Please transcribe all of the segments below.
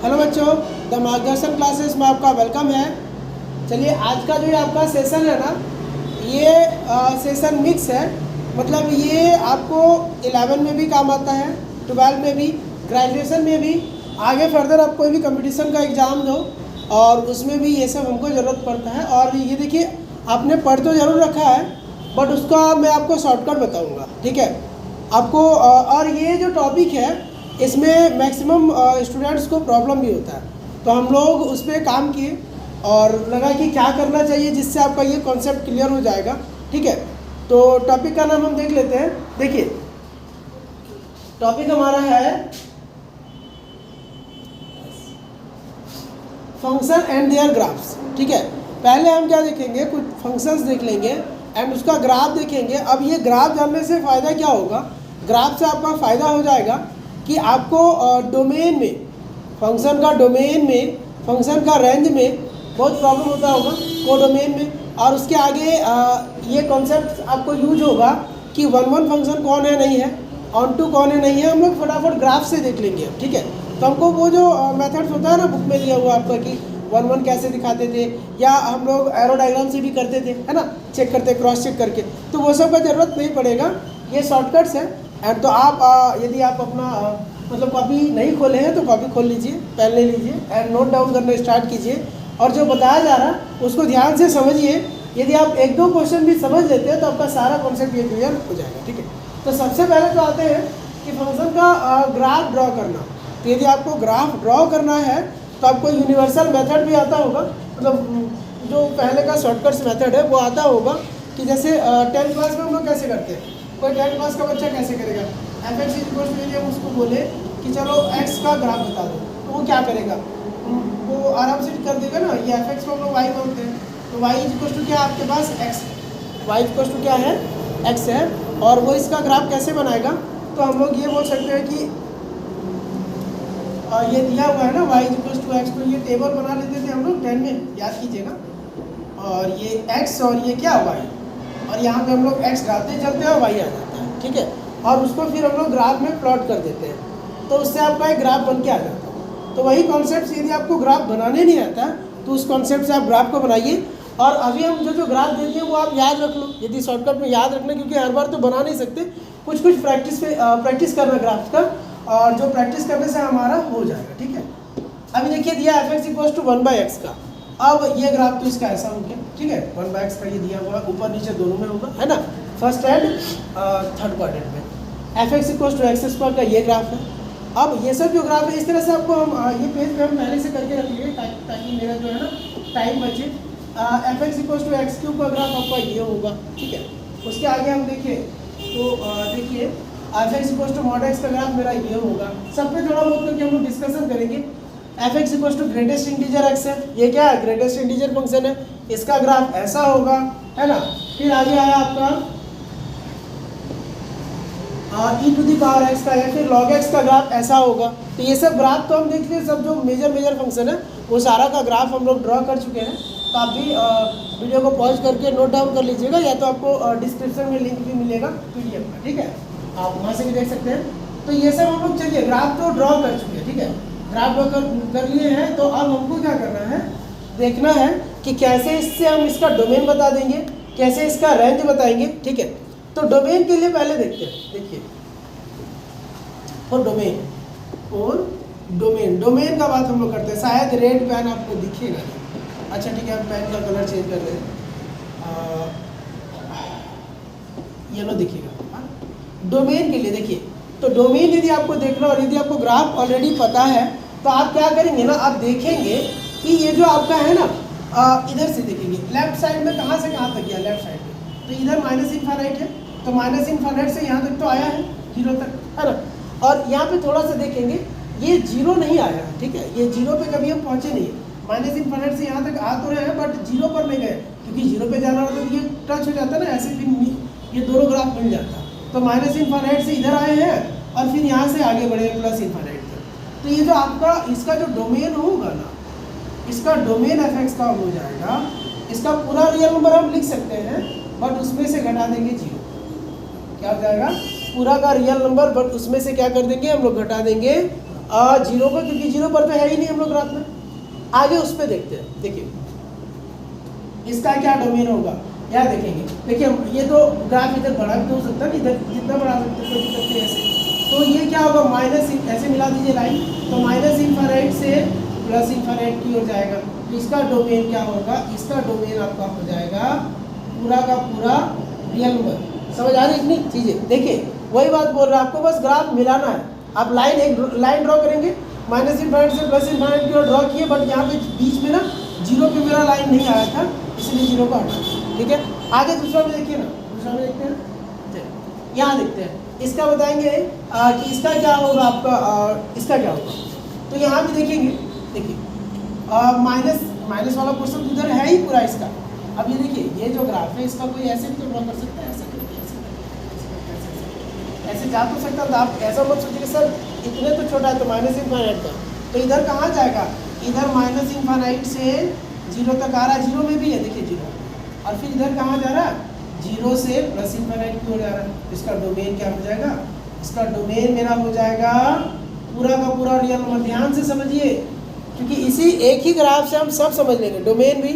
Hello बच्चों, the मार्गदर्शन classes में आपका वेलकम है। चलिए, आज का जो आपका सेशन है ना, ये सेशन मिक्स है। मतलब ये आपको 11 में भी काम आता है, 12 में भी, ग्रेजुएशन में भी, आगे फर्दर आप कोई भी कंपटीशन का एग्ज़ाम दो और उसमें भी ये सब हमको ज़रूरत पड़ता है। और ये देखिए, आपने पढ़ तो ज़रूर रखा है, बट उसका मैं आपको शॉर्टकट बताऊँगा, ठीक है आपको। और ये जो टॉपिक है, इसमें मैक्सिमम स्टूडेंट्स को प्रॉब्लम भी होता है, तो हम लोग उस पर काम किए और लगा कि क्या करना चाहिए जिससे आपका ये कॉन्सेप्ट क्लियर हो जाएगा, ठीक है। तो टॉपिक का नाम हम देख लेते हैं। देखिए, टॉपिक हमारा है फंक्शन एंड देयर ग्राफ्स, ठीक है। पहले हम क्या देखेंगे, कुछ फंक्शंस देख लेंगे एंड उसका ग्राफ देखेंगे। अब ये ग्राफ जानने से फ़ायदा क्या होगा, ग्राफ से आपका फ़ायदा हो जाएगा कि आपको डोमेन में, फंक्शन का डोमेन में, फंक्शन का रेंज में बहुत प्रॉब्लम होता होगा कोडोमेन में। और उसके आगे ये कॉन्सेप्ट आपको यूज होगा कि वन फंक्शन कौन है नहीं है, ऑन टू कौन है नहीं है, हम लोग फटाफट ग्राफ से देख लेंगे, ठीक है। तो हमको वो जो मेथड्स होता है ना बुक में दिया हुआ आपका कि वन कैसे दिखाते थे, या हम लोग एरो डायग्राम से भी करते थे, है ना, चेक करते क्रॉस चेक करके, तो वो सब का ज़रूरत नहीं पड़ेगा, ये शॉर्टकट्स हैं। एंड तो आप यदि आप अपना मतलब कॉपी नहीं खोले हैं तो कॉपी खोल लीजिए, पेन ले लीजिए एंड नोट डाउन करना स्टार्ट कीजिए और जो बताया जा रहा है उसको ध्यान से समझिए। यदि आप एक दो क्वेश्चन भी समझ लेते हैं तो आपका सारा कॉन्सेप्ट ये क्लियर हो जाएगा, ठीक है। तो सबसे पहले तो आते हैं कि फंक्शन का ग्राफ ड्रॉ करना। तो यदि आपको ग्राफ ड्रॉ करना है तो आपको यूनिवर्सल मेथड भी आता होगा, मतलब जो पहले का शॉर्टकट्स मेथड है वो आता होगा कि जैसे 10th क्लास में हम लोग कैसे करते हैं, कोई 10th क्लास का बच्चा कैसे करेगा, fx इक्वल टू, यदि हम उसको बोले कि चलो x का ग्राफ बता दो, तो वो क्या करेगा, वो आराम से कर देगा ना। ये fx को हम लोग y बोलते हैं, तो y इक्वल टू क्या आपके पास x, y इक्वल टू क्या है x है, और वो इसका ग्राफ कैसे बनाएगा, तो हम लोग ये बोल सकते हैं कि ये दिया हुआ है ना y इक्वल टू x, तो ये टेबल बना लेते थे हम लोग 10 में, याद कीजिएगा। और ये x और ये क्या y, और यहाँ पे हम लोग x डालते चलते हैं और y आ जाता है, ठीक है। और उसको फिर हम लोग ग्राफ में प्लॉट कर देते हैं, तो उससे आपका एक ग्राफ बन के आ जाता है। तो वही कॉन्सेप्ट, यदि आपको ग्राफ बनाने नहीं आता तो उस कॉन्सेप्ट से आप ग्राफ को बनाइए। और अभी हम जो ग्राफ देते हैं वो आप याद रख लो, यदि शॉर्टकट में याद रखना, क्योंकि हर बार तो बना नहीं सकते, कुछ प्रैक्टिस करना ग्राफ का, और जो प्रैक्टिस करने से हमारा हो जाएगा, ठीक है। अभी देखिए, दिया fx इक्वल टू 1/x का। अब ये ग्राफ तो इसका ऐसा हो गया, ठीक है, 1/x का ये दिया हुआ, ऊपर नीचे दोनों में होगा, है ना, फर्स्ट एंड थर्ड क्वाड्रेंट में। fx equal to x square का ये ग्राफ है। अब ये सब जो ग्राफ है, इस तरह से आपको हम ये पेज पे हम पहले से करके रखिए ताकि मेरा जो है ना टाइम बचे। fx equal to x cube का ग्राफ आपका ये होगा, ठीक है। उसके आगे हम देखिए तो देखिए fx equal to mod x का ग्राफ मेरा ये होगा। सब पे थोड़ा बहुत करके हम लोग डिस्कशन करेंगे। fx equal to greatest integer x है, ये क्या है, ग्रेटेस्ट इंटीजर फंक्शन है, इसका ग्राफ ऐसा होगा, है ना। फिर आगे आया आपका e to the power x का है, फिर log x का ग्राफ ऐसा होगा। तो ये सब ग्राफ तो हम देखते हैं, सब जो मेजर फंक्शन है वो सारा का ग्राफ हम लोग ड्रॉ कर चुके हैं। तो आप भी वीडियो को पॉज करके नोट डाउन कर लीजिएगा, या तो आपको डिस्क्रिप्शन में लिंक भी मिलेगा PDF का, ठीक है, आप वहाँ से भी देख सकते हैं। तो ये सब हम लोग, चलिए ग्राफ तो ड्रॉ कर चुके हैं, ठीक है, ग्राफ ड्रॉ कर लिए हैं। तो अब हमको क्या करना है, देखना है कि कैसे इससे हम इसका डोमेन बता देंगे, कैसे इसका रेंज बताएंगे, ठीक है। तो डोमेन के लिए पहले देखते हैं, देखिए डोमेन का बात हम लोग करते हैं। शायद रेड पेन आपको दिखेगा नहीं, अच्छा ठीक है, हम पेन का कलर चेंज कर रहे हैं, येलो दिखेगा। डोमेन के लिए देखिए, तो डोमेन यदि आपको देखना और यदि आपको ग्राफ ऑलरेडी पता है तो आप क्या करेंगे ना, आप देखेंगे कि ये जो आपका है ना, इधर से देखेंगे लेफ्ट साइड में, कहाँ से कहाँ तक गया लेफ्ट साइड में, तो इधर माइनस इनफाइनाइट है, तो माइनस इनफाइनाइट से यहाँ तक तो आया है 0 तक, है ना। और यहाँ पे थोड़ा सा देखेंगे, ये 0 नहीं आया, ठीक है, ये 0 पे कभी हम पहुँचे नहीं है। माइनस इनफाइनाइट से यहाँ तक आ तो रहे हैं बट 0 पर नहीं गए, क्योंकि 0 पे जाना मतलब ये टच हो जाता है ना, ऐसे फिर ये दोनों ग्राफ मिल जाता। तो माइनस इनफाइनाइट से इधर आए हैं और फिर यहाँ से आगे बढ़े प्लस इनफाइनाइट तक। तो ये जो आपका इसका जो डोमेन होगा ना, इसका डोमेन fx का हो जाएगा, इसका पूरा रियल नंबर हम लिख सकते हैं बट उसमें से घटा देंगे 0, क्या हो जाएगा, पूरा का रियल नंबर, बट उसमें से क्या कर देंगे हम लोग, घटा देंगे जीरो को, क्योंकि जीरो पर तो है ही नहीं हम लोग ग्राफ में। आगे उस पर देखते हैं। देखिए इसका क्या डोमेन होगा, क्या देखेंगे। देखिए ये तो ग्राफ इधर बड़ा भी तो हो सकता है, इधर जितना बढ़ा सकते हैं, कोई दिक्कत नहीं ऐसे। तो ये क्या होगा, माइनस, ऐसे मिला दीजिए लाइन, तो माइनस इंफ्रारेड से प्लस इंफ्रारेड की हो जाएगा। तो इसका डोमेन क्या होगा, इसका डोमेन आपका हो जाएगा पूरा का पूरा रियल नंबर। समझ आ रही इतनी चीज़ें। देखिए वही बात बोल रहा है, आपको बस ग्राफ मिलाना है। आप लाइन, एक लाइन ड्रॉ करेंगे, माइनस इंफाइनाइट से प्लस इंफाइनाइट की ओर ड्रॉ किए, बट यहाँ पे बीच में ना जीरो पे मेरा लाइन नहीं आया था, इसलिए जीरो को हटा दिया। ठीक है, आगे दूसरा में देखिए ना, दूसरा में देखते हैं, यहाँ देखते हैं। इसका बताएंगे कि इसका क्या होगा आपका, इसका क्या होगा। तो यहाँ भी देखेंगे, देखिए माइनस वाला पोर्शन उधर है ही पूरा इसका। अब ये देखिए, ये जो ग्राफ है इसका कोई ऐसे भी तो ड्रॉ कर सकता है, ऐसे करके, ऐसे जा तो सकता था। आप ऐसा मत सोचिए कि सर इतने तो छोटा है तो माइनस इंफाइनाइट का, तो इधर कहाँ जाएगा, इधर माइनस इंफाइनाइट से जीरो तक आ रहा है, जीरो में भी है देखिए जीरो, और फिर इधर कहाँ जा रहा है, जीरो से प्लस इंफाइनाइट की ओर जा रहा है। इसका डोमेन क्या हो जाएगा, इसका डोमेन मेरा हो जाएगा पूरा का पूरा रियल नंबर। ध्यान से समझिए, क्योंकि इसी एक ही ग्राफ से हम सब समझ लेंगे, डोमेन भी,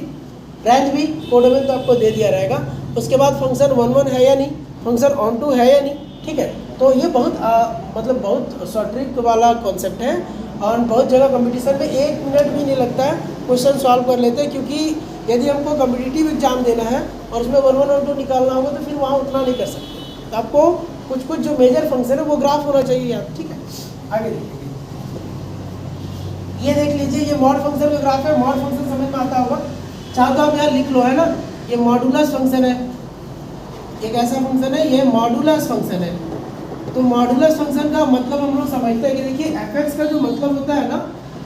रेंज भी। कोडोमेन तो आपको दे दिया रहेगा। उसके बाद फंक्शन 1 1 है या नहीं, फंक्शन ऑन टू है या नहीं। ठीक है, तो ये बहुत मतलब बहुत शॉर्ट ट्रिक वाला कॉन्सेप्ट है, और बहुत जगह कंपटीशन में 1 मिनट भी नहीं लगता है, क्वेश्चन सॉल्व कर लेते हैं। क्योंकि यदि हमको कम्पिटिटिव एग्जाम देना है और उसमें 1 1 और 2 निकालना होगा, तो फिर वहाँ उतना नहीं कर सकते। तो आपको कुछ कुछ जो मेजर फंक्शन है वो ग्राफ होना चाहिए यार। ठीक है, आगे देखिए, ये देख लीजिए, ये मॉड फंक्शन का ग्राफ है। मॉड फंक्शन समझ में आता होगा, चाहो तो आप यहाँ लिख लो, है ना। ये मॉडुलस फंक्शन है, एक ऐसा फंक्शन है, ये मॉडुलस फंक्शन है। तो मॉडुलस फंक्शन का मतलब हम लोग समझते हैं कि देखिए fx का जो मतलब होता है ना,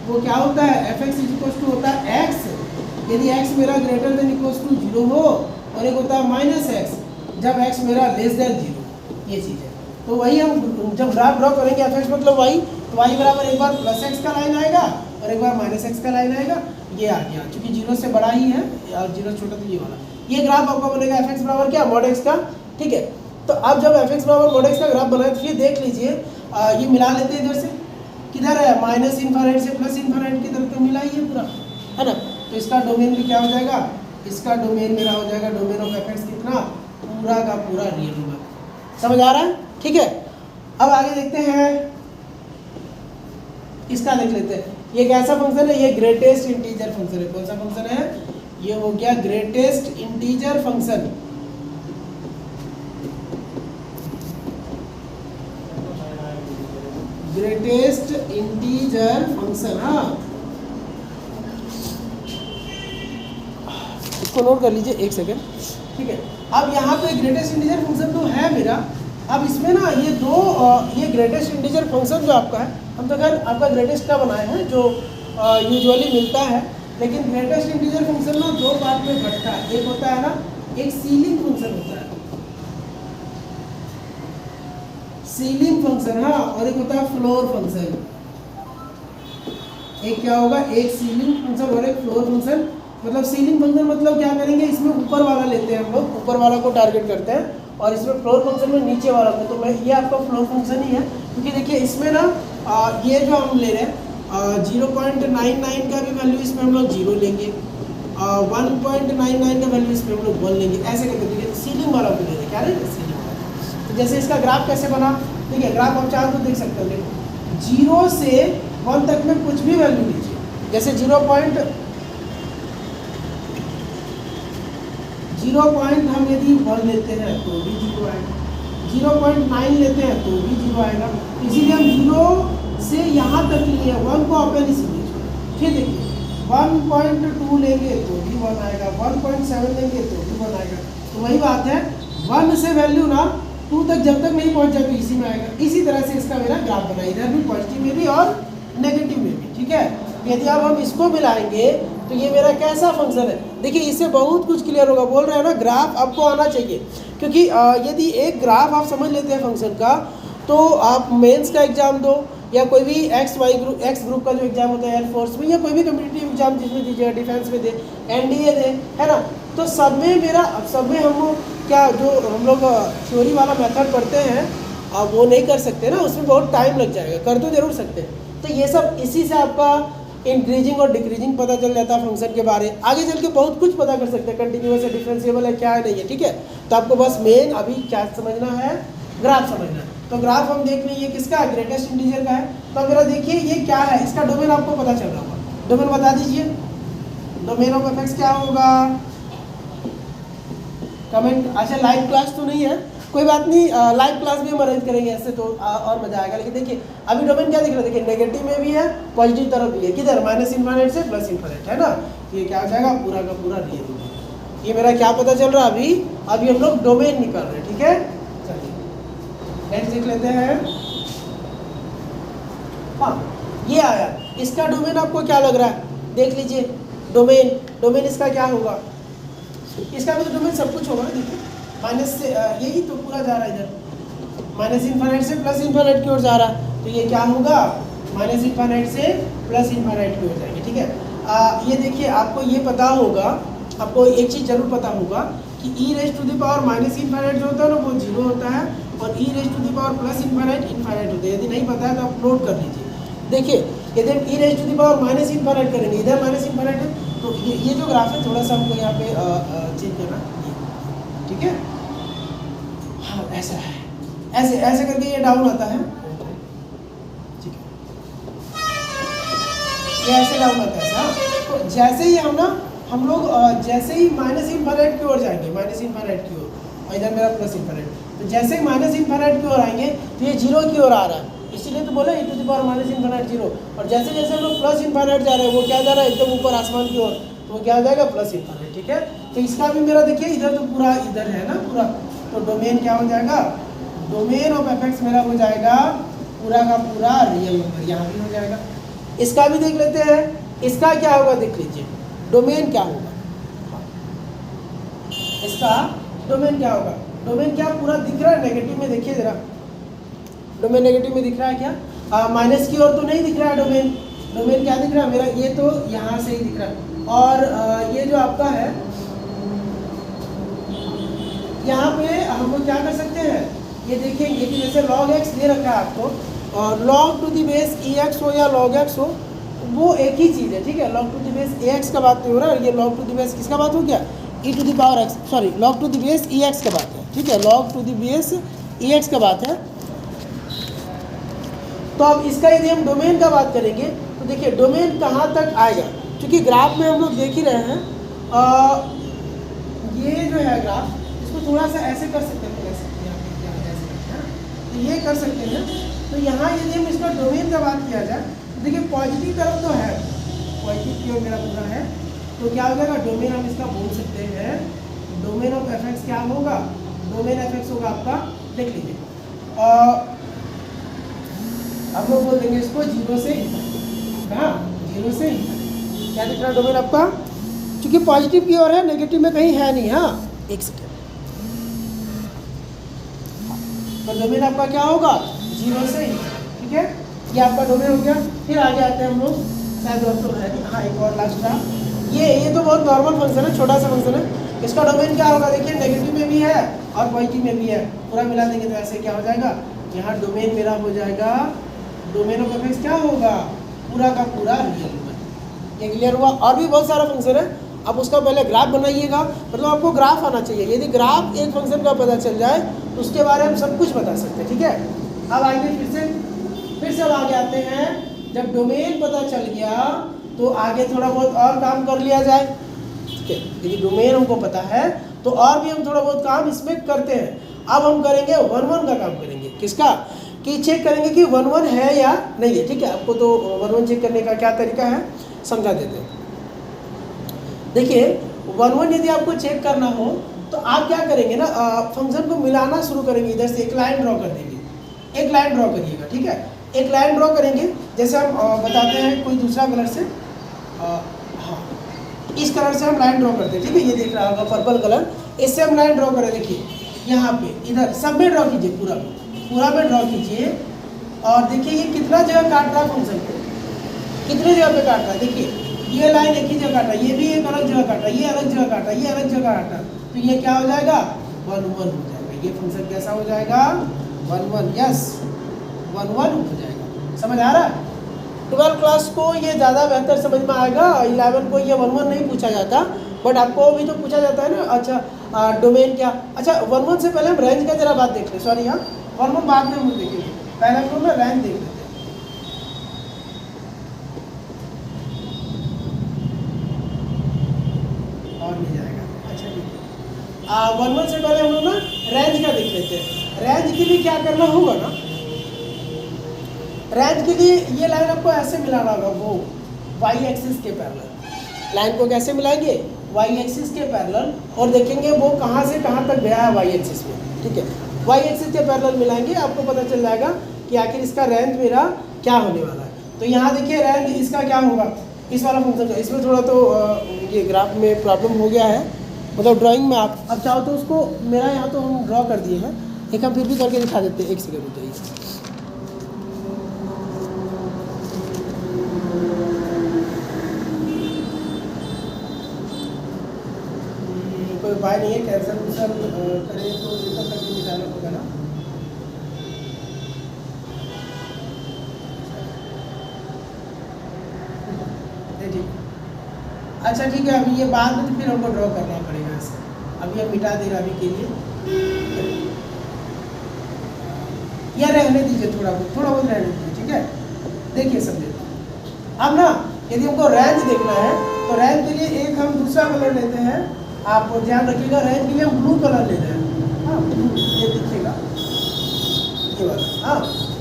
वो क्या होता है, fx इक्वल्स टू होता है x, यदि x मेरा ग्रेटर देन इक्वल्स टू 0 हो, और एक होता है माइनस x जब x मेरा लेस देन 0। ये चीज़ है। तो वही हम जब ग्राफ ड्रॉ करेंगे, fx मतलब y, तो y बराबर एक बार प्लस x का लाइन आएगा और एक बार माइनस x का लाइन आएगा। ये आ गया, चूंकि 0 से बड़ा ही है और 0 छोटा, तो ये वाला ये ग्राफ आपका बनेगा fx बराबर क्या, मॉड x का। ठीक है, तो अब जब fx बराबर मॉड x का ग्राफ बनाए, तो फिर देख लीजिए, ये मिला लेते हैं इधर से, किधर है, माइनस इंफाइनाइट से प्लस इंफाइनाइट की तरफ तो मिला ही है पूरा, है ना। तो इसका डोमेन भी क्या हो जाएगा, इसका डोमेन मेरा हो जाएगा, डोमेन ऑफ fx कितना, पूरा का पूरा रियल नंबर। समझ आ रहा है, ठीक है। अब आगे देखते हैं, इसका देख लेते हैं। ये कैसा फंक्शन है, ये ग्रेटेस्ट इंटीजर फंक्शन है। कौन सा फंक्शन है, ये हो गया greatest integer function. Greatest integer function, हाँ, इसको नोट कर लीजिए एक सेकेंड। ठीक है, अब यहाँ पे ग्रेटेस्ट इंटीजर फंक्शन तो है मेरा। अब इसमें ना ये दो, ये ग्रेटेस्ट इंटीजर फंक्शन जो आपका है, हम तो खैर आपका ग्रेटेस्ट का बनाए हैं जो यूजुअली मिलता है, लेकिन ग्रेटेस्ट इंटीजर फंक्शन ना दो पार्ट में बंटता है। एक होता है ना, एक सीलिंग फंक्शन होता है, सीलिंग फंक्शन, हाँ, और एक होता है फ्लोर फंक्शन। एक क्या होगा, एक सीलिंग फंक्शन और एक फ्लोर फंक्शन। मतलब सीलिंग फंक्शन मतलब क्या करेंगे, इसमें ऊपर वाला लेते हैं हम लोग, ऊपर वाला को टारगेट करते हैं, और इसमें फ्लोर फंक्शन में नीचे वाला को। तो मैं ये आपका फ्लोर फंक्शन ही है, क्योंकि देखिए इसमें ना ये जो हम ले रहे हैं 0.99 का भी वैल्यू इसमें हम लोग 0 लेंगे, 1.99 का वैल्यू इसमें हम लोग 1 लेंगे, ऐसे करके। देखिए सीलिंग वाला को ले रहे हैं, क्या लेंगे, सीलिंग वाला। तो जैसे इसका ग्राफ कैसे बना, ठीक है, ग्राफ आप चाहो तो देख सकते हो। देखो 0 से 1 तक में कुछ भी वैल्यू लीजिए, जैसे 0 हम यदि 1 लेते हैं तो भी 0 आएगा, 0.9 लेते हैं तो भी 0 आएगा। इसीलिए हम 0 से यहाँ तक लिए 1 को ओपन इसीलिए छोड़ा। फिर देखिए 1.2 लेंगे तो भी 1 आएगा, 1.7 लेंगे तो भी 1 आएगा। तो वही बात है, 1 से वैल्यू ना 2 तक जब तक नहीं पहुँच जाए तो इसी में आएगा। इसी तरह से इसका मेरा ग्राफ बना, इधर भी पॉजिटिव में भी और नेगेटिव में भी। ठीक है, यदि अब हम इसको मिलाएंगे तो ये मेरा कैसा फंक्शन है। देखिए इससे बहुत कुछ क्लियर होगा। बोल रहे हैं ना, ग्राफ आपको आना चाहिए, क्योंकि यदि एक ग्राफ आप समझ लेते हैं फंक्शन का, तो आप मेंस का एग्जाम दो या कोई भी एक्स ग्रुप का जो एग्जाम होता है एयरफोर्स में, या कोई भी कम्पिटिटिव एग्जाम जिसमें दीजिएगा, डिफेंस में दे, एनडीए दे, है ना, तो सब में हम क्या जो हम लोग थ्योरी वाला मेथड पढ़ते हैं वो नहीं कर सकते ना, उसमें बहुत टाइम लग जाएगा। कर तो जरूर सकते हैं, तो ये सब इसी से आपका इंक्रीजिंग और डिक्रीजिंग पता चल जाता है फंक्शन के बारे में। आगे चल के बहुत कुछ पता कर सकते हैं, कंटिन्यूअस है, डिफरेंशिएबल है, क्या है नहीं है, ठीक है। तो आपको बस मेन अभी क्या समझना है, ग्राफ समझना है। तो ग्राफ हम देख लें, ये किसका है, ग्रेटेस्ट इंटीजर का है। तो अगर देखिए ये क्या है, इसका डोमेन आपको पता चल रहा होगा, डोमेन बता दीजिए, डोमेन ऑफ एफ क्या होगा, कमेंट। अच्छा लाइव क्लास तो नहीं है, कोई बात नहीं, लाइव क्लास भी हम अरेंज करेंगे ऐसे तो और मजा आएगा। लेकिन देखिए अभी डोमेन क्या दिख रहा है, देखिए नेगेटिव में भी है, पॉजिटिव तरफ भी है, किधर माइनस इनफाइनाइट से प्लस इनफाइनाइट, है ना। तो ये क्या हो जाएगा, पूरा का पूरा रियल। ये मेरा क्या पता चल रहा है, अभी हम लोग डोमेन निकाल रहे हैं, ठीक है। चलिए नेक्स्ट देख लेते हैं। हाँ ये आया, इसका डोमेन आपको क्या लग रहा है, देख लीजिए डोमेन, डोमेन इसका क्या होगा, इसका भी तो डोमेन सब कुछ होगा ना। देखिए माइनस से यही तो पूरा जा रहा है इधर, माइनस इनफाइनाइट से प्लस इनफाइनाइट की ओर जा रहा है। तो ये क्या होगा, माइनस इनफाइनाइट से प्लस इनफाइनाइट की ओर जाएंगे, ठीक है। ये देखिए आपको ये पता होगा, आपको एक चीज़ जरूर पता होगा कि E raise to the power minus infinite जो होता है ना वो 0 होता है, और E raise to the power plus infinite infinite होता है। यदि नहीं पता है तो आप नोट कर लीजिए। देखिए यदि हम E raise to the power minus infinite करेंगे, इधर माइनस इनफाइनाइट है, तो ये जो ग्राफ है थोड़ा सा हमको यहाँ पे चेक करना, ठीक है। हाँ ऐसा है, ऐसे ऐसे करके ये डाउन आता है, ठीक है, ये ऐसे डाउन आता है ऐसा। तो जैसे ही हम लोग जैसे ही माइनस इनफाइनाइट की ओर जाएंगे, माइनस इनफाइनाइट की ओर, और इधर मेरा प्लस इनफाइनाइट, तो जैसे ही माइनस इनफाइनाइट की ओर आएंगे तो ये 0 की ओर आ रहा है, इसीलिए तो बोले E to the power minus infinite 0। और जैसे जैसे हम लोग प्लस इनफाइनाइट जा रहे हैं, वो क्या जा रहा है एकदम ऊपर आसमान की ओर, तो वो क्या हो जाएगा, प्लस इनफाइनाइट, ठीक है। तो इसका भी मेरा देखिए इधर तो पूरा इधर है ना पूरा, तो डोमेन क्या हो जाएगा, डोमेन ऑफ एफ मेरा हो जाएगा पूरा का पूरा रियल नंबर, यहाँ भी हो जाएगा। इसका भी देख लेते हैं, इसका क्या होगा देख लीजिए, डोमेन क्या होगा, इसका डोमेन क्या होगा, डोमेन क्या पूरा दिख रहा है नेगेटिव में, देखिए जरा डोमेन नेगेटिव में दिख रहा है क्या, माइनस की ओर तो नहीं दिख रहा है डोमेन, डोमेन क्या दिख रहा है मेरा, ये तो यहाँ से ही दिख रहा है। और ये जो आपका है यहाँ पे हम लोग क्या कर सकते हैं, ये देखेंगे कि जैसे log x दे रखा है आपको, और log to the base ex हो या log x हो, वो एक ही चीज़ है, ठीक है। log to the base ax का बात नहीं हो रहा है, ये log टू दी बेस किसका बात हो गया, e to the power x, sorry log to the base ex का बात है, ठीक है, log to the base ex का बात है। तो अब इसका यदि हम डोमेन का बात करेंगे तो देखिए डोमेन कहाँ तक आएगा, क्योंकि ग्राफ में हम लोग देख ही रहे हैं, ये जो है ग्राफ, इसको थोड़ा सा ऐसे कर सकते हैं, तो ये कर सकते हैं। तो यहाँ यदि हम इसका डोमेन का बात किया जाए तो देखिए पॉजिटिव तरफ तो है, पॉजिटिव की ओर मेरा पूरा है, तो क्या हो जाएगा, डोमेन हम इसका बोल सकते हैं, डोमेन ऑफ एफ क्या होगा, डोमेन एफ होगा आपका, देख लीजिए हम लोग बोल देंगे इसको 0 से कहाँ, 0 से क्या दिख रहा है डोमेन आपका, क्योंकि पॉजिटिव की ओर है, नेगेटिव में कहीं है नहीं। हाँ एक सेकेंड, तो डोमेन आपका क्या होगा, 0 से, ठीक है, ये आपका डोमेन हो गया। फिर आगे आते हैं हम लोग, शायद दोस्तों है, हाँ एक और लास्ट था, ये तो बहुत नॉर्मल फंक्शन है, छोटा सा फंक्शन है। इसका डोमेन क्या होगा, देखिए नेगेटिव में भी है और पॉजिटिव में भी है, पूरा मिला देंगे तो ऐसे क्या हो जाएगा, यहाँ डोमेन मेरा हो जाएगा, डोमेन ऑफ एफ क्या होगा, पूरा का पूरा रियल नंबर। ये क्लियर हुआ। और भी बहुत सारा फंक्शन है, आप उसका पहले ग्राफ बनाइएगा, मतलब आपको ग्राफ आना चाहिए। यदि ग्राफ एक फंक्शन का पता चल जाए तो उसके बारे में हम सब कुछ बता सकते हैं, ठीक है। अब आगे फिर से अब आगे आते हैं, जब डोमेन पता चल गया तो आगे थोड़ा बहुत और काम कर लिया जाए, ठीक है। यदि डोमेन हमको पता है तो और भी हम थोड़ा बहुत काम इसमें करते हैं। अब हम करेंगे 1-1 का काम करेंगे, किसका, कि चेक करेंगे कि 1-1 है या नहीं है, ठीक है। आपको तो 1-1 चेक करने का क्या तरीका है समझा देते हैं। देखिए 1-1 यदि आपको चेक करना हो तो आप क्या करेंगे ना, फंक्शन को मिलाना शुरू करेंगे, इधर से एक लाइन ड्रॉ कर देंगे, एक लाइन ड्रॉ करिएगा, ठीक है। एक लाइन ड्रॉ करेंगे, जैसे हम बताते हैं कोई दूसरा कलर से, हाँ इस कलर से हम लाइन ड्रॉ करते हैं, ठीक है। ये देख रहा होगा पर्पल कलर, इससे हम लाइन ड्रॉ करें, देखिए यहाँ पे इधर सब में ड्रॉ कीजिए, पूरा में ड्रॉ कीजिए, और देखिए ये कितना जगह काट रहा है फंक्शन को, कितने जगह पे काट रहा है। देखिए ये लाइन एक ही जगह काट रहा है, ये भी एक अलग जगह काट रहा है, ये अलग जगह काट रहा है, ये अलग जगह काट रहा है, तो ये क्या हो जाएगा, 1-1 हो जाएगा। ये फंक्शन कैसा हो जाएगा, 1-1, यस 1-1 हो जाएगा। समझ आ रहा है, 12 क्लास को ये ज़्यादा बेहतर समझ में आएगा, 11 को ये 1-1 नहीं पूछा जाता, बट आपको भी तो पूछा जाता है ना। अच्छा डोमेन क्या, अच्छा 1-1 से पहले हम रेंज का जरा बात देख लें, सॉरी यहाँ 1-1 बाद में हम देखेंगे, पहले हम लोग ना रेंज देख लेते हैं। और मिल जाएगा, अच्छा ठीक है। 1-1 से पहले हम लोग ना रेंज का देख लेते हैं। रेंज के लिए क्या करना होगा ना, रेंज के लिए ये लाइन आपको ऐसे मिलाना होगा, वो वाई एक्सिस के पैरेलल। लाइन को कैसे मिलाएंगे, वाई एक्सिस के पैरेलल, और देखेंगे वो कहाँ से कहाँ तक गया है वाई एक्सिस में, ठीक है। वाई एक्सिस के पैरेलल मिलाएंगे, आपको पता चल जाएगा कि आखिर इसका रेंज मेरा क्या होने वाला है। तो यहाँ देखिए रेंज इसका क्या होगा, इस वाला फंक्शन का। इसमें थोड़ा तो ये ग्राफ में प्रॉब्लम हो गया है, मतलब ड्राइंग में आप अब चाहो तो उसको, मेरा यहाँ तो हम ड्रॉ कर दिए हैं, एक हम फिर भी करके दिखा देते हैं, एक सेकंड रुक जाइए। कोई उपाय नहीं है, कैंसर वैंसर करें तो इतना तक भी निकालना होगा ना। अच्छा ठीक है, अभी ये बाद में फिर हमको ड्रॉ करना पड़ेगा इसे, अभी हम मिटा दे रहे अभी के लिए, या रहने दीजिए, थोड़ा बहुत रहने दीजिए, ठीक है। देखिए समझे, अब ना यदि हमको रेंज देखना है तो रेंज के लिए एक हम दूसरा कलर लेते हैं, आप ध्यान रखिएगा, रेंज के लिए हम ब्लू कलर लेते हैं। हाँ ये दिखेगा ये वाला, हाँ।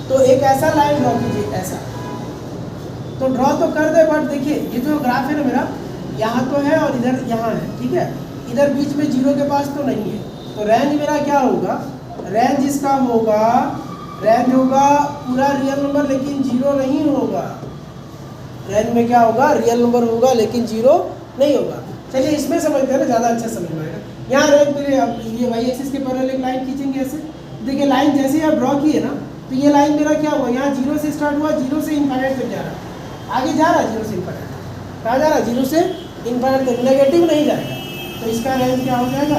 तो एक ऐसा लाइन ड्रॉ कीजिए, ऐसा तो ड्रॉ तो कर दे, बट देखिए ये जो ग्राफ है ना मेरा, यहाँ तो है और इधर यहाँ है, ठीक है। इधर बीच में जीरो के पास तो नहीं है, तो रेंज मेरा क्या होगा, रेंज इसका होगा, रेंज होगा पूरा रियल नंबर लेकिन जीरो नहीं होगा। रेंज में क्या होगा, रियल नंबर होगा लेकिन जीरो नहीं होगा। चलिए इसमें समझते हैं ना, ज़्यादा अच्छा समझ में आएगा। यहाँ रेंज मेरे, अब ये वाई एक्सिस के पैरेलल एक लाइन खींचेंगे ऐसे, देखिए लाइन जैसे ही आप ड्रॉ किए ना, तो ये लाइन मेरा क्या हुआ, यहाँ जीरो से स्टार्ट हुआ, जीरो से इनफाइनाइट तक जा रहा है, आगे जा रहा है जीरो से इनफाइनाइट, कहाँ जा रहा है, जीरो से इनफाइनाइट तक, नेगेटिव नहीं जाएगा। तो इसका रेंज क्या हो जाएगा,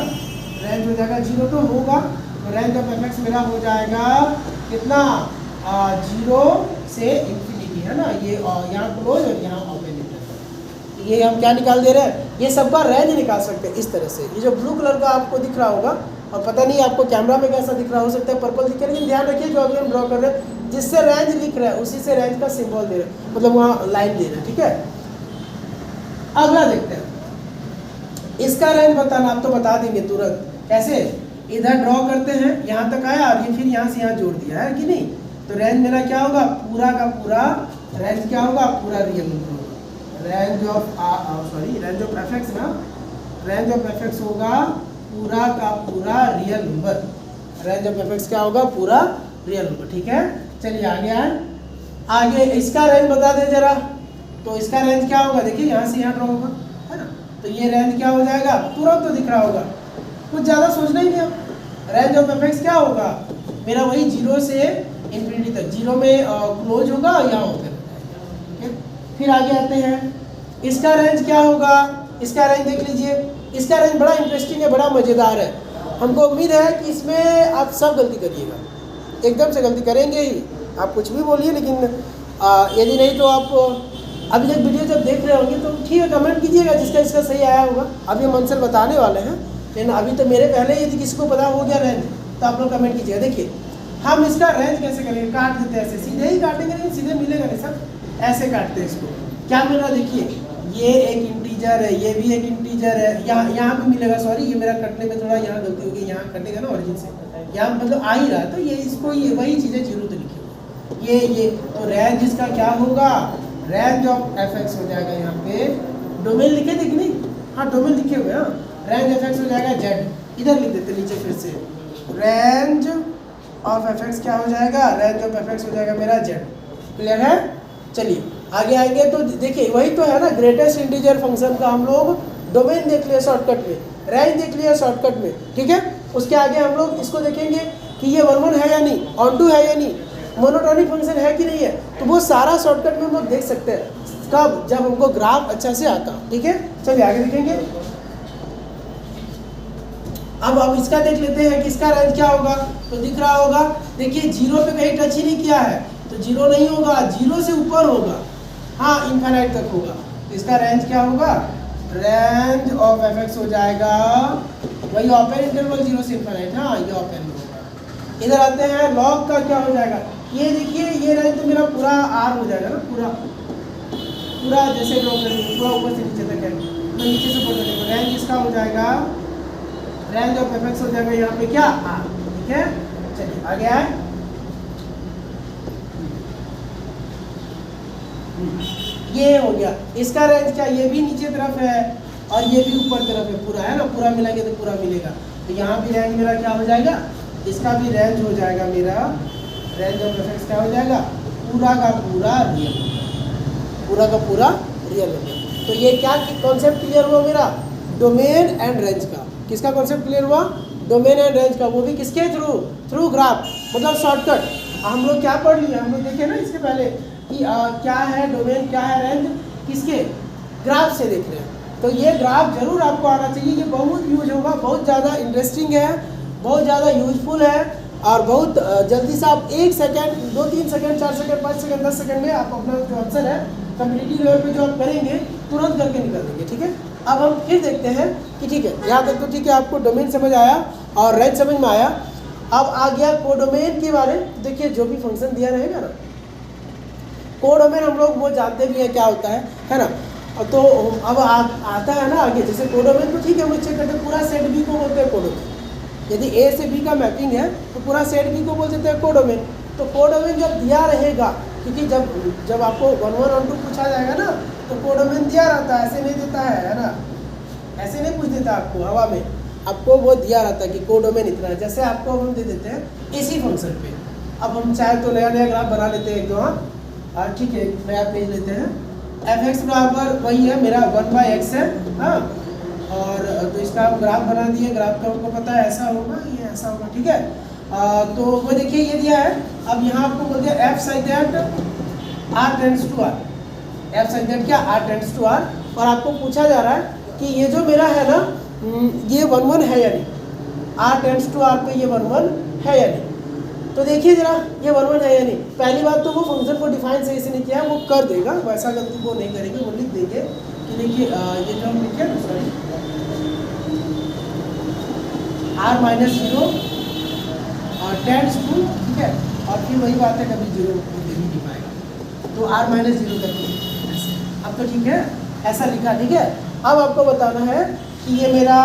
रेंज हो जाएगा जीरो तो होगा, तो रेंज ऑफ एफ एक्स मेरा हो जाएगा कितना, जीरो से इन्फिनिटी, है ना। ये यहाँ क्लोज और यहाँ ओपन, ये हम क्या निकाल दे रहे हैं, ये सबका रेंज निकाल सकते हैं इस तरह से। ये जो ब्लू कलर का आपको दिख रहा होगा, और पता नहीं आपको कैमरा में कैसा दिख रहा हो सकता है, पर्पल दिख रहा है, लेकिन ध्यान रखिए जो अभी हम ड्रॉ कर रहे हैं, जिससे रेंज लिख रहे हैं उसी से रेंज का सिंबल दे रहे हैं, मतलब वहाँ लाइन दे रहे हैं, ठीक है। अगला देखते हैं, इसका रेंज बताना, आप तो बता देंगे तुरंत, कैसे, इधर ड्रॉ करते हैं, यहाँ तक आया और ये फिर यहाँ से यहाँ जोड़ दिया है कि नहीं, तो रेंज मेरा क्या होगा, पूरा का पूरा रेंज क्या होगा, पूरा रियल नंबर होगा। Range of range of F x ना, रेंज ऑफ एफ एक्स होगा पूरा का पूरा real number, range of F x क्या होगा, पूरा रियल नंबर, ठीक है। चलिए आगे आए, आगे इसका रेंज बता दें जरा, तो इसका रेंज क्या होगा, देखिए यहाँ से यहाँ ड्रॉ होगा, है ना, तो ये रेंज क्या हो जाएगा, तुरंत तो दिख रहा होगा, कुछ ज़्यादा सोचना ही नहीं। अब रेंज ऑफ एफ एक्स क्या होगा मेरा, वही जीरो से इन्फिनिटी तक, जीरो में क्लोज होगा, यहाँ ओपन, ठीक है। फिर आगे आते हैं, इसका रेंज क्या होगा, इसका रेंज देख लीजिए, इसका रेंज बड़ा इंटरेस्टिंग है, बड़ा मज़ेदार है। हमको उम्मीद है कि इसमें आप सब गलती करिएगा, एकदम से गलती करेंगे ही, आप कुछ भी बोलिए, लेकिन यदि नहीं तो आप अभी तक वीडियो जब देख रहे होंगे तो ठीक है, कमेंट कीजिएगा जिसका इसका सही आया होगा। अभी हम आंसर बताने वाले हैं, लेकिन अभी तो मेरे पहले यदि किसी को पता हो गया रेंज, तो आप लोग कमेंट कीजिएगा। देखिए हम इसका रेंज कैसे करेंगे, काट देते हैं ऐसे, सीधे ही काटेंगे, लेकिन सीधे मिलेगा नहीं सर, ऐसे काटते हैं इसको। क्या मिल रहा है, देखिए ये एक इंटीजर है, ये भी एक इंटीजर है, यहाँ पे मिलेगा, सॉरी ये मेरा कटने में थोड़ा यहाँ गलती होगी, यहाँ कटेगा ना ओरिजिन से, यहाँ मतलब आ ही रहा है, तो ये इसको ये वही चीज़ें जीरो तो लिखी होगी, ये तो रेंज इसका क्या होगा, रेंज ऑफ एफ एक्स हो जाएगा, यहाँ पे डोमेन लिखे थे कि नहीं, हाँ डोमेन लिखे हुए, हाँ रेंज एफ एक्स हो जाएगा जेड, इधर लिख देते नीचे फिर से, रेंज ऑफ एफ एक्स क्या हो जाएगा, रेंज ऑफ एफ एक्स हो जाएगा मेरा जेड। क्लियर है। चलिए आगे आएंगे, तो देखिए वही तो है ना, ग्रेटेस्ट इंटीजर फंक्शन का हम लोग डोमेन देख लिया शॉर्टकट में, रेंज देख लिया शॉर्टकट में, ठीक है। उसके आगे हम लोग इसको देखेंगे कि ये 1-1 है या नहीं, ऑन-टू है या नहीं, मोनोटोनिक फंक्शन है कि नहीं है, तो वो सारा शॉर्टकट में हम लोग देख सकते हैं, कब, जब हमको ग्राफ अच्छा से आता, ठीक है। चलिए आगे देखेंगे, अब इसका देख लेते हैं कि इसका रेंज क्या होगा, तो दिख रहा होगा, देखिए जीरो पे कहीं टच ही नहीं किया है, तो जीरो नहीं होगा, जीरो से ऊपर होगा, हाँ इन्फिनाइट तक होगा। इसका रेंज क्या होगा, रेंज ऑफ एफ एक्स हो जाएगा वही ओपन इंटरवल 0 से इन्फिनाइट। हाँ ये ओपन होगा। इधर आते हैं लॉग का क्या हो जाएगा, ये देखिए ये रेंज तो मेरा पूरा आर हो जाएगा ना, पूरा पूरा जैसे ड्रॉ करेंगे पूरा ऊपर से नीचे तक है, तो नीचे से ऊपर तक रेंज इसका हो जाएगा, रेंज ऑफ एफ एक्स हो जाएगा यहाँ पे क्या आर। ठीक है चलिए आगे आए। ये हो गया इसका रेंज क्या, ये भी नीचे तरफ है और ये भी ऊपर तरफ है, पूरा है ना, पूरा मिलाएंगे तो पूरा मिलेगा। तो यहाँ भी रेंज मेरा क्या हो जाएगा, इसका भी रेंज हो जाएगा मेरा, रेंज ऑफ एफ एक्स क्या हो जाएगा, पूरा का पूरा रियल, पूरा का पूरा रियल हो गया। तो ये क्या कॉन्सेप्ट क्लियर हुआ मेरा, डोमेन एंड रेंज का। किसका कॉन्सेप्ट क्लियर हुआ, डोमेन एंड रेंज का, वो भी किसके थ्रू, थ्रू ग्राफ, मतलब शॉर्टकट। हम लोग क्या पढ़ लिए, हम लोग देखे ना इसके पहले कि क्या है डोमेन, क्या है रेंज, किसके, ग्राफ से देख रहे हैं। तो ये ग्राफ जरूर आपको आना चाहिए, ये बहुत यूज होगा, बहुत ज़्यादा इंटरेस्टिंग है, बहुत ज़्यादा यूजफुल है और बहुत जल्दी से आप 1 second 2 3 second 4 second 5 second 10 second में आप अपना जो आंसर है कम्युनिटी लेवल पे जो आप करेंगे तुरंत करके निकल देंगे। ठीक है, अब हम फिर देखते हैं कि ठीक है यहाँ तक तो ठीक है, आपको डोमेन समझ आया और रेंज समझ में आया। अब आ गया कोडोमेन के बारे में। देखिए जो भी फंक्शन दिया रहेगा ना, कोडोमेन हम लोग वो जानते भी हैं क्या होता है ना। तो अब आता है ना आगे, जैसे कोडोमेन तो ठीक है, वो चेक करते हैं पूरा सेट बी को बोलते हैं कोडोमेन। यदि ए से बी का मैपिंग है तो पूरा सेट बी को बोल देते हैं कोडोमेन। तो कोडोमेन जब दिया रहेगा, क्योंकि जब आपको 1 1 और 2 पूछा जाएगा ना तो कोडोमेन दिया रहता है, ऐसे नहीं देता है ना, ऐसे नहीं पूछ देता आपको हवा में, आपको वो दिया रहता है कि कोडोमेन इतना है। जैसे आपको हम दे देते हैं इसी फंक्शन पे, अब हम चाहे तो नया नया ग्राफ बना लेते हैं एक दो। हाँ ठीक है, नया पेज लेते हैं, एफ एक्स बराबर वही है मेरा 1/x है। हाँ और तो इसका हम ग्राफ बना दिए, ग्राफ का हमको पता है ऐसा होगा, ये ऐसा होगा। ठीक है तो वो देखिए ये दिया है। अब यहाँ आपको बोल दिया F side that R tends to R, F side that क्या आर टेंड्स टू आर, और आपको पूछा जा रहा है कि ये जो मेरा है ना ये 1 1 है या नहीं, आर टेंड्स टू आर पे ये 1 1 है या नहीं। तो देखिए जरा ये 1 1 है या नहीं। पहली बात तो वो फंक्शन को डिफाइन सही से नहीं किया है, वो कर देगा, वैसा गलती वो नहीं करेंगे, वो लिख देंगे कि देखिए ये जो हम लिखे ना सॉरी आर माइनस 0 और टेंड्स टू, ठीक है, और फिर वही बात है कभी 0 दे भी नहीं पाएगा, तो आर माइनस 0 करके ऐसे। अब तो ठीक है ऐसा लिखा। ठीक है, अब आपको बताना है कि ये मेरा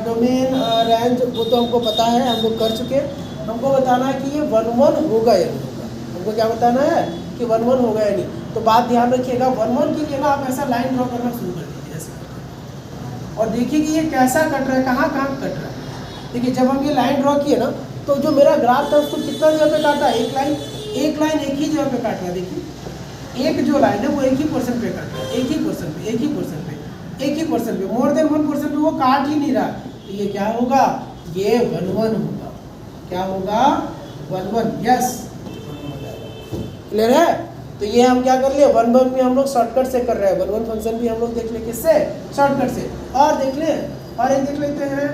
डोमेन रेंज वो तो हमको पता है, हम लोग कर चुके। हमको बताना है कि ये 1 1 होगा या नहीं होगा। हमको क्या बताना है कि 1 1 होगा या नहीं। तो बात ध्यान रखिएगा, 1 1 के लिए ना आप ऐसा लाइन ड्रॉ करना शुरू कर दीजिए ऐसे, और देखिए कि ये कैसा कट रहा है, कहाँ कहाँ कट रहा है। देखिए जब हम ये लाइन ड्रॉ किए ना तो जो मेरा ग्राफ था उसको कितना जगह पे काटा, एक लाइन एक ही जगह पे काट रहा है। देखिए एक जो लाइन है वो एक ही पर्सन पे काट रहा है, एक ही पर्सन पे, एक ही पर्सन पे, एक ही पर्सन पे, मोर देन 1 पर्सन पे वो काट ही नहीं रहा। तो ये क्या होगा, ये 1 1 होगा। क्या होगा 1 1, यस क्लियर है। तो ये हम क्या कर लिए 1 1 में हम लोग शॉर्टकट से कर रहे हैं, 1 1 फंक्शन भी हम लोग देख ले किससे, शॉर्टकट से। और देख ले और एक देख लेते हैं,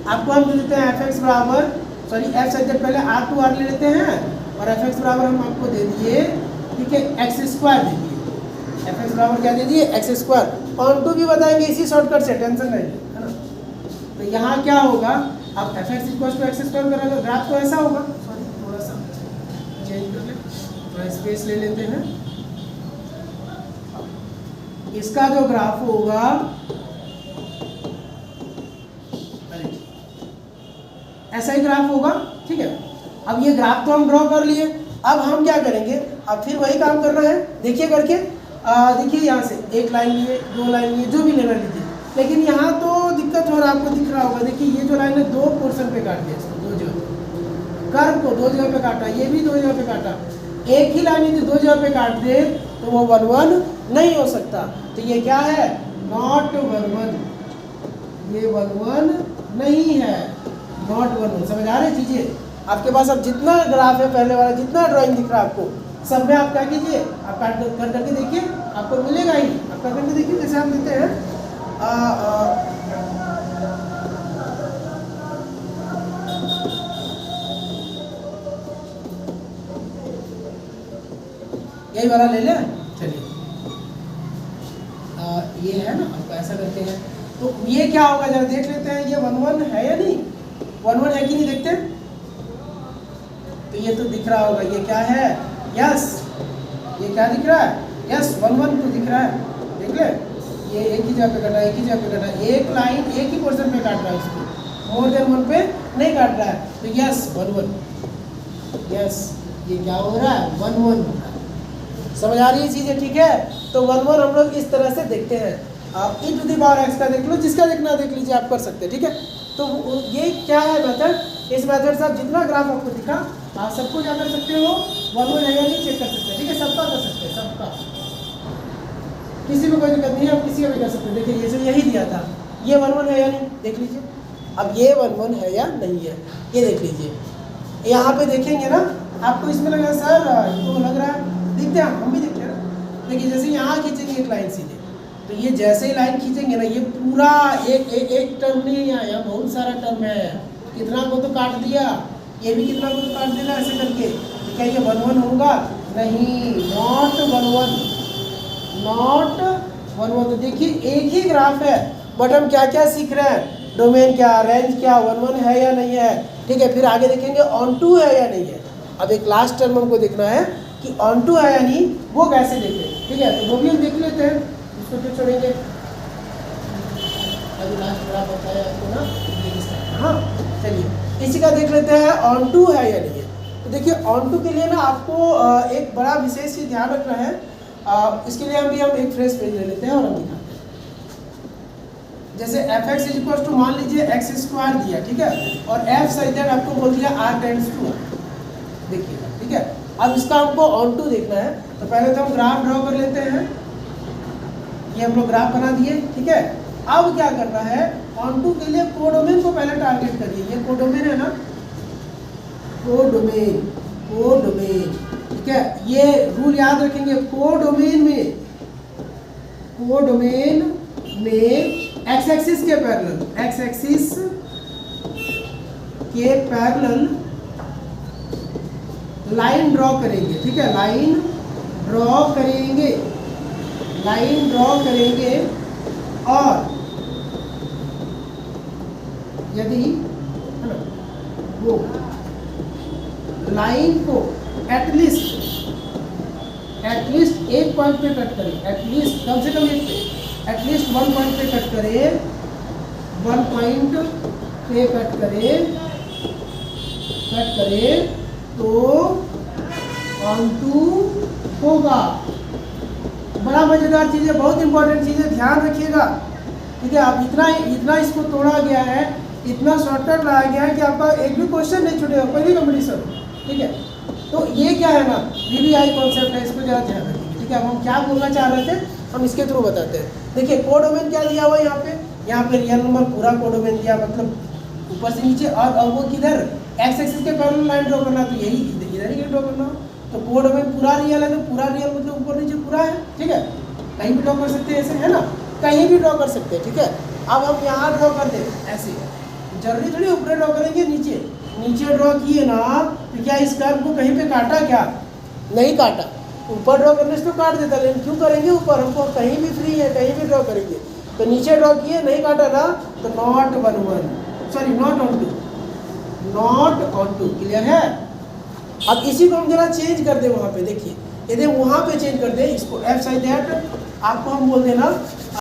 आपको हम दे देते हैं एफ एक्स बराबर सॉरी एफ से पहले आर टू आर ले लेते हैं और एफ एक्स बराबर हम आपको दे दिए, ठीक है, एक्स स्क्वायर दे दिए। एफ एक्स बराबर क्या दे दिए, एक्स स्क्वायर। ऑन टू भी बताएंगे इसी शॉर्टकट से, टेंशन नहीं है ना। तो यहाँ क्या होगा, आप F X equal to X square करेंगे, ग्राफ तो ऐसा होगा, सॉरी थोड़ा सा चेंज कर ले, थोड़ा स्पेस ले लेते हैं। इसका जो ग्राफ होगा ऐसा ही ग्राफ होगा, ठीक है। अब ये ग्राफ तो हम ड्रॉ कर लिए, अब हम क्या करेंगे, अब फिर वही काम करना है। देखिए करके देखिए यहाँ से एक लाइन लिए, 2 लाइन लिए, जो भी लेना लीजिए। लेकिन यहाँ तो दिक्कत हो रहा है, आपको दिख रहा होगा। देखिए ये जो लाइन है 2 पोर्शन पे काट दिया, इसको 2 जगह, कर्व को 2 जगह पे काटा, ये भी 2 जगह पे काटा। एक ही लाइन यदि 2 जगह पे काट दे तो वो 1 1 नहीं हो सकता। तो ये क्या है, नॉट 1 1, ये 1 1 नहीं है, नॉट 1 1। समझ आ रही चीजें आपके पास। अब जितना ग्राफ है पहले वाला, जितना ड्राइंग दिख रहा है आपको, सब में आप क्या कीजिए, आप काट कर करके देखिए, आपको मिलेगा ही। आप कर करके देखिए, जैसे हम देते हैं यही वाला ले ले, चलिए ये है ना, आपको ऐसा करते हैं तो ये क्या होगा जरा देख लेते हैं, ये 1 1 है या नहीं, 1 1 है कि नहीं देखते, तो ये तो दिख रहा होगा, ये क्या है, यस, ये क्या दिख रहा है, यस 1 1 तो दिख रहा है, देख ले, ये एक ही जगह पे कटा है, एक ही जगह पे कटा है, एक लाइन एक ही पोर्शन पे काट रहा है उसको, मोर देन 1 पे नहीं काट रहा है, तो यस 1 1, यस ये क्या हो रहा है 1 1 हो रहा है, समझ आ रही है चीज़ें, ठीक है। तो 1 1 हम लोग इस तरह से देखते हैं। आप e to the power x का देख लो, जिसका देखना देख लीजिए, आप कर सकते हैं, ठीक है। तो ये क्या है मेथड, इस मेथड से आप जितना ग्राफ आपको दिखा आप सबको क्या कर सकते हो, 1 1 है या नहीं चेक कर सकते हैं, ठीक है, सबका कर सकते हैं, सबका, किसी में कोई दिक्कत नहीं है, आप किसी का भी कर सकते हैं। देखिए ये जो यही दिया था, ये 1 1 है या नहीं देख लीजिए, अब ये 1 1 है या नहीं है ये देख लीजिए, यहाँ पे देखेंगे ना आपको इसमें लगा सर तो लग रहा है, देखते हैं हम भी देखते हैं ना, देखिए जैसे यहाँ खींचेंगे एक लाइन सीधे, तो ये जैसे ही लाइन खींचेंगे ना, ये पूरा एक टर्म नहीं है, यहाँ बहुत सारा टर्म है, कितना को तो काट दिया, ये भी कितना को तो काट देना ऐसे करके, तो क्या ये 1 1 होगा, नहीं, नॉट 1 1, नॉट 1 1। तो देखिए एक ही ग्राफ है, बट हम क्या क्या सीख रहे हैं, डोमेन क्या, रेंज क्या, 1 1 है या नहीं है, ठीक है, फिर आगे देखेंगे ऑन टू है या नहीं है। अब एक लास्ट टर्म हमको देखना है कि ऑन टू है या नहीं, वो कैसे देखें, ठीक है, तो वो भी हम देख लेते हैं, उसको क्यों छोड़ेंगे, अभी लास्ट ग्राफ बताया आपको ना, हाँ चलिए इसी का देख लेते हैं, ऑन टू है या नहीं है। तो देखिए ऑन टू के लिए ना आपको एक बड़ा विशेष चीज़ ध्यान रखना है, इसके लिए हम एक फ्रेश पेज ले लेते हैं और हम दिखाते हैं, जैसे F X is equal to मान लीजिए एक्स स्क्वायर दिया, ठीक है, और एफ सच दैट आपको बोल दिया आर टेंड्स टू आर, देखिएगा, ठीक है। अब इसका हमको ऑन टू देखना है, तो पहले तो हम ग्राफ ड्रॉ कर लेते हैं, ये हम लोग ग्राफ बना दिए, ठीक है। अब क्या करना है, ऑन टू के लिए कोडोमेन को पहले टारगेट करिए, ये कोडोमेन है ना, कोडोमेन, कोडोमेन, ठीक है, ये रूल याद रखेंगे, कोडोमेन में एक्स एक्सिस के पैरेलल, एक्स एक्सिस के पैरेलल लाइन ड्रॉ करेंगे, ठीक है, लाइन ड्रॉ करेंगे, लाइन ड्रॉ करेंगे, और यदि है ना वो लाइन को एटलीस्ट एक पॉइंट पे कट करें, एटलीस्ट कम से कम एक पे, एटलीस्ट 1 पॉइंट पे कट करें, 1 पॉइंट पे कट करें तो ऑन टू होगा। बड़ा मज़ेदार चीज़ है, बहुत इंपॉर्टेंट चीज़ है, ध्यान रखिएगा, ठीक है। अब इतना इसको तोड़ा गया है, इतना शॉर्टकट लाया गया है कि आपका एक भी क्वेश्चन नहीं छूटेगा, कोई भी कंपटीशन, ठीक है। तो ये क्या है ना, VBI कॉन्सेप्ट है, इसको ज़रा ध्यान रखिए, ठीक है। अब हम क्या बोलना चाह रहे थे, हम इसके थ्रू बताते हैं। देखिए कोडोमेन क्या दिया हुआ है यहाँ पे रियल नंबर पूरा कोडोमेन दिया, मतलब ऊपर से नीचे, और वो किधर एक्स एक्सिस के पैरेलल लाइन ड्रॉ करना, तो यही इधर ही ड्रॉ करना, तो कोडोमेन पूरा रियल है, तो पूरा रियल मतलब ऊपर नीचे पूरा है, ठीक है, कहीं भी ड्रॉ कर सकते हैं ऐसे, है ना, कहीं भी ड्रॉ कर सकते हैं, ठीक है। अब हम यहाँ ड्रॉ कर दें ऐसे, जरूरी थोड़ी ऊपर ड्रॉ करेंगे, नीचे ड्रॉ किए ना, तो क्या इस कर्व को कहीं पे काटा, क्या नहीं काटा, ऊपर ड्रॉ करने से तो काट देता, लेकिन क्यों करेंगे ऊपर, हमको कहीं भी फ्री है, कहीं भी ड्रॉ करेंगे, तो नीचे ड्रॉ किए नहीं काटा ना, तो not 1 1, sorry not onto, not onto, clear है। अब इसी को हम जरा चेंज कर दें वहाँ पे, देखिए यदि वहाँ पे चेंज कर दें इसको, एफ साइड दैट आपको हम बोल देना